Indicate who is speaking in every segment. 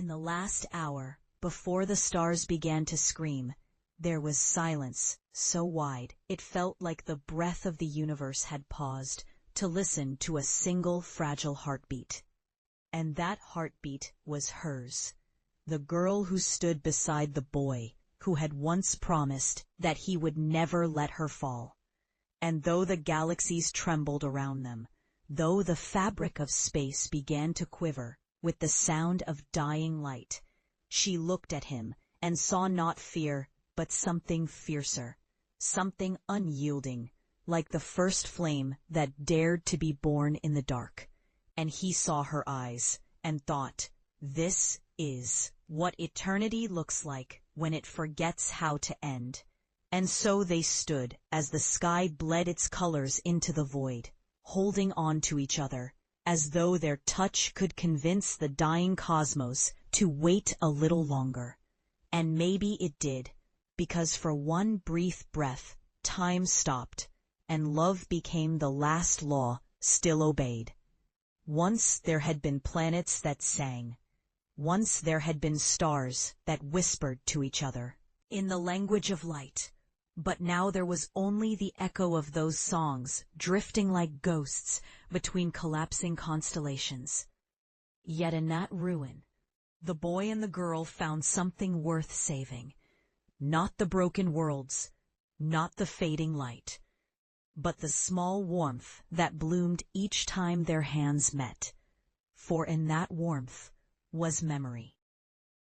Speaker 1: In the last hour, before the stars began to scream, there was silence so wide it felt like the breath of the universe had paused to listen to a single fragile heartbeat. And that heartbeat was hers, the girl who stood beside the boy who had once promised that he would never let her fall. And though the galaxies trembled around them, though the fabric of space began to quiver with the sound of dying light, she looked at him and saw not fear, but something fiercer, something unyielding, like the first flame that dared to be born in the dark. And he saw her eyes and thought, this is what eternity looks like when it forgets how to end. And so they stood as the sky bled its colors into the void, holding on to each other, as though their touch could convince the dying cosmos to wait a little longer. And maybe it did, because for one brief breath, time stopped, and love became the last law still obeyed. Once there had been planets that sang. Once there had been stars that whispered to each other in the language of light. But now there was only the echo of those songs drifting like ghosts between collapsing constellations. Yet in that ruin, the boy and the girl found something worth saving. Not the broken worlds, not the fading light, but the small warmth that bloomed each time their hands met. For in that warmth was memory.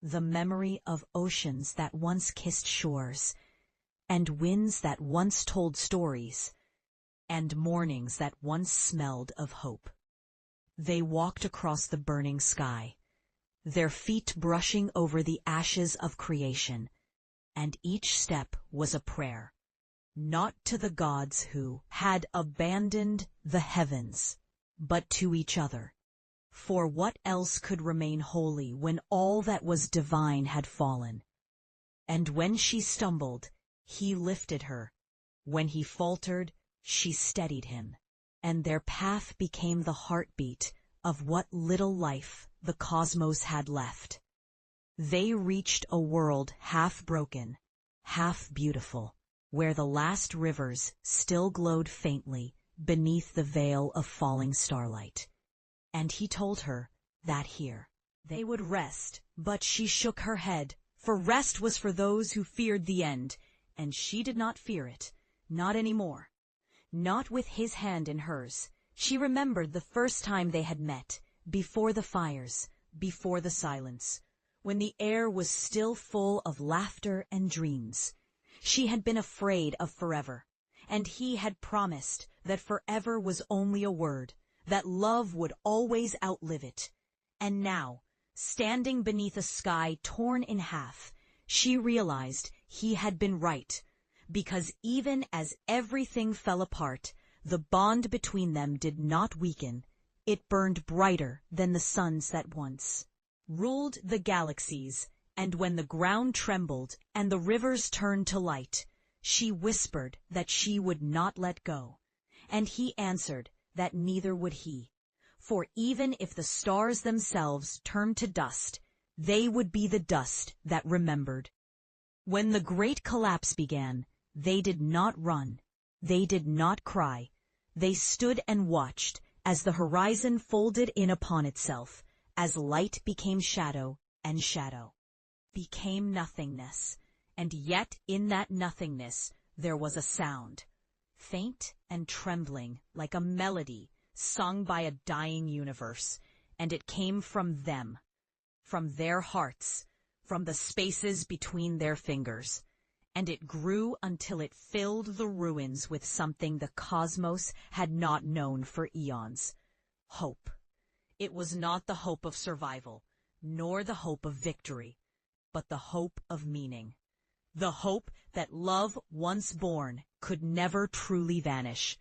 Speaker 1: The memory of oceans that once kissed shores, and winds that once told stories, and mornings that once smelled of hope. They walked across the burning sky, their feet brushing over the ashes of creation, and each step was a prayer, not to the gods who had abandoned the heavens, but to each other. For what else could remain holy when all that was divine had fallen? And when she stumbled, he lifted her. When he faltered, she steadied him. And their path became the heartbeat of what little life the cosmos had left. They reached a world half broken, half beautiful, where the last rivers still glowed faintly beneath the veil of falling starlight. And he told her that here they would rest, but she shook her head, for rest was for those who feared the end, and she did not fear it, not any more. Not with his hand in hers. She remembered the first time they had met, before the fires, before the silence, when the air was still full of laughter and dreams. She had been afraid of forever, and he had promised that forever was only a word, that love would always outlive it. And now, standing beneath a sky torn in half, she realized he had been right, because even as everything fell apart, the bond between them did not weaken. It burned brighter than the suns that once ruled the galaxies. And when the ground trembled and the rivers turned to light, she whispered that she would not let go. And he answered that neither would he. For even if the stars themselves turned to dust, they would be the dust that remembered. When the great collapse began, they did not run, they did not cry. They stood and watched as the horizon folded in upon itself, as light became shadow, and shadow became nothingness. And yet in that nothingness there was a sound, faint and trembling like a melody sung by a dying universe, and it came from them, from their hearts, from the spaces between their fingers, and it grew until it filled the ruins with something the cosmos had not known for eons. Hope. It was not the hope of survival, nor the hope of victory, but the hope of meaning. The hope that love once born could never truly vanish,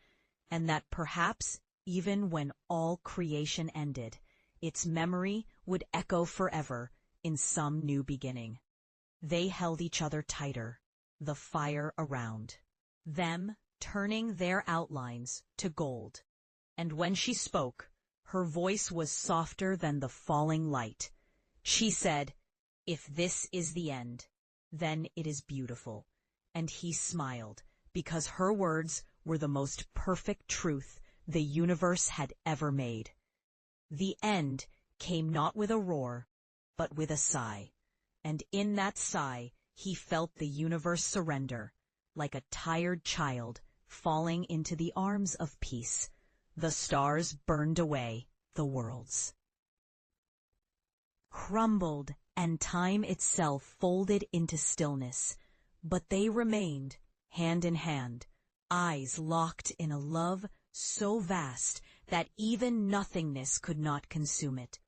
Speaker 1: and that perhaps even when all creation ended, its memory would echo forever in some new beginning. They held each other tighter, the fire around them turning their outlines to gold. And when she spoke, her voice was softer than the falling light. She said, "If this is the end, then it is beautiful." And he smiled, because her words were the most perfect truth the universe had ever made. The end came not with a roar, but with a sigh. And in that sigh, he felt the universe surrender, like a tired child falling into the arms of peace. The stars burned away, the worlds crumbled, and time itself folded into stillness. But they remained, hand in hand, eyes locked in a love so vast that even nothingness could not consume it.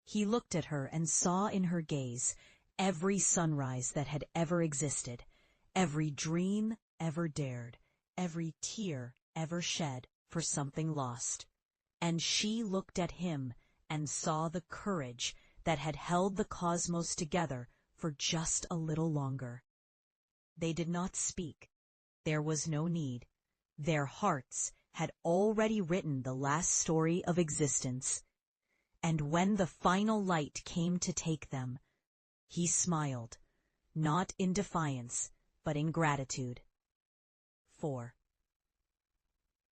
Speaker 1: He looked at her and saw in her gaze every sunrise that had ever existed, every dream ever dared, every tear ever shed for something lost. And she looked at him and saw the courage that had held the cosmos together for just a little longer. They did not speak. There was no need. Their hearts had already written the last story of existence. And when the final light came to take them, he smiled, not in defiance, but in gratitude. 4.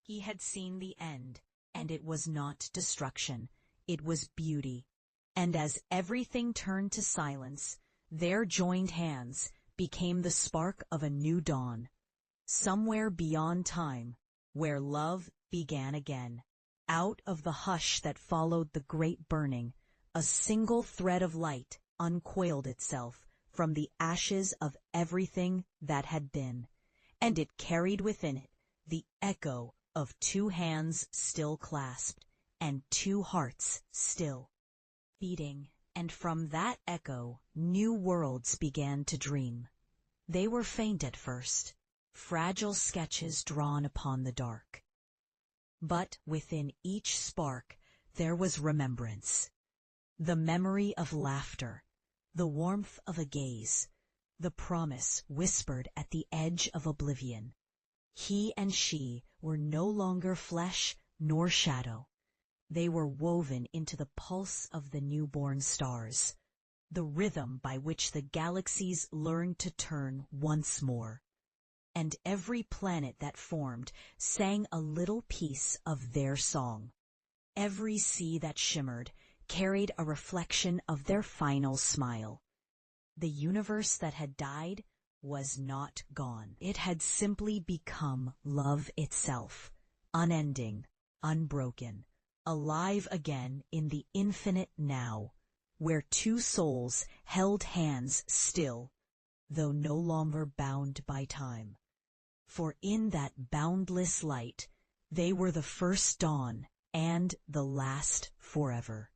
Speaker 1: He had seen the end, and it was not destruction, it was beauty. And as everything turned to silence, their joined hands became the spark of a new dawn. Somewhere beyond time, where love began again. Out of the hush that followed the great burning, a single thread of light uncoiled itself from the ashes of everything that had been, and it carried within it the echo of two hands still clasped, and two hearts still beating, and from that echo new worlds began to dream. They were faint at first, fragile sketches drawn upon the dark. But within each spark there was remembrance. The memory of laughter, the warmth of a gaze, the promise whispered at the edge of oblivion. He and she were no longer flesh nor shadow. They were woven into the pulse of the newborn stars, the rhythm by which the galaxies learned to turn once more. And every planet that formed sang a little piece of their song. Every sea that shimmered carried a reflection of their final smile. The universe that had died was not gone. It had simply become love itself, unending, unbroken, alive again in the infinite now, where two souls held hands still, though no longer bound by time. For in that boundless light, they were the first dawn and the last forever.